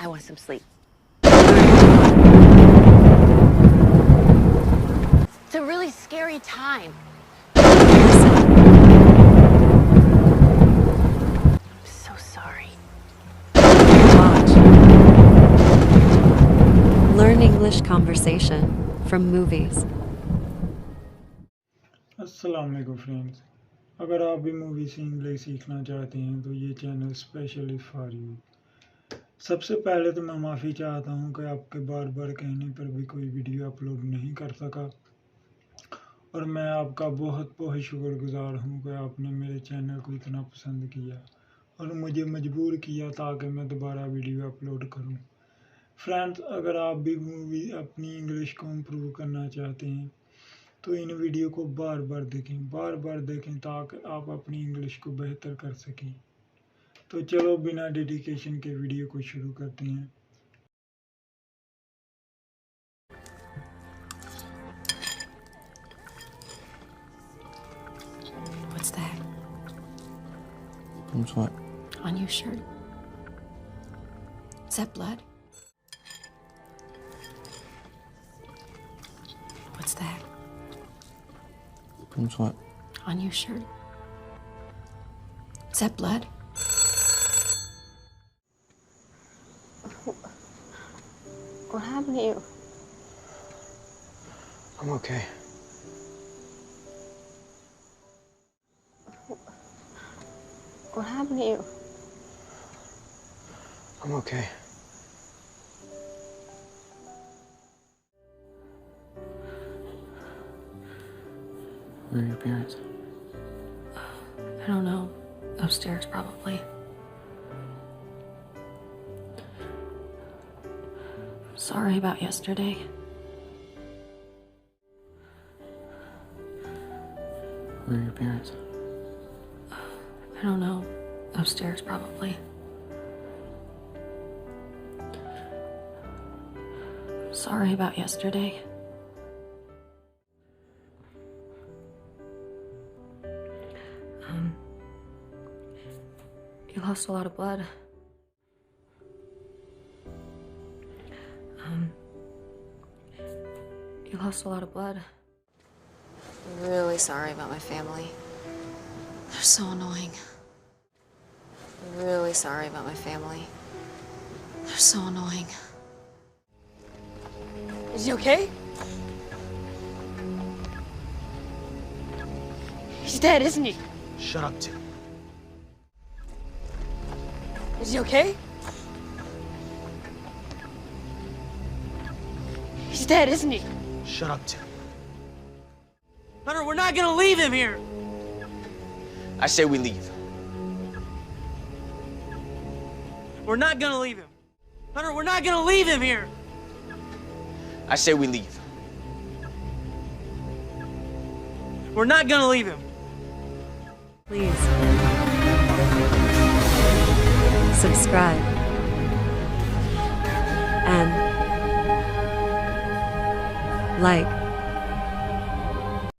I want some sleep. It's a really scary time. I'm so sorry. Watch. Learn English conversation from movies. अस्सलाम वालेकुम friends, अगर आप भी movie से English सीखना चाहते हैं तो ये चैनल स्पेशली फॉर यू। सबसे पहले तो मैं माफ़ी चाहता हूँ कि आपके बार बार कहने पर भी कोई वीडियो अपलोड नहीं कर सका, और मैं आपका बहुत बहुत शुक्रगुजार हूँ कि आपने मेरे चैनल को इतना पसंद किया और मुझे मजबूर किया ताकि मैं दोबारा वीडियो अपलोड करूँ। फ्रेंड्स, अगर आप भी मूवी अपनी इंग्लिश को इम्प्रूव करना चाहते हैं तो इन वीडियो को बार बार देखें ताकि आप अपनी इंग्लिश को बेहतर कर सकें। तो चलो बिना डेडिकेशन के वीडियो को शुरू करते हैं। What's that? What's what? On your shirt. Is that blood? What's that? What's what? On your shirt. Is that blood? What happened to you? I'm okay. What happened to you? I'm okay. Where are your parents? I don't know. Upstairs, probably. I'm sorry about yesterday. Where are your parents? I don't know. Upstairs, probably. I'm sorry about yesterday. You lost a lot of blood. You lost a lot of blood. I'm really sorry about my family. They're so annoying. I'm really sorry about my family. They're so annoying. Is he okay? He's dead, isn't he? Shut up, Tim. Is he okay? He's dead, isn't he? Shut up, Tim. Hunter, we're not gonna leave him here! I say we leave. We're not gonna leave him. Hunter, we're not gonna leave him here! I say we leave. We're not gonna leave him. Please subscribe and like.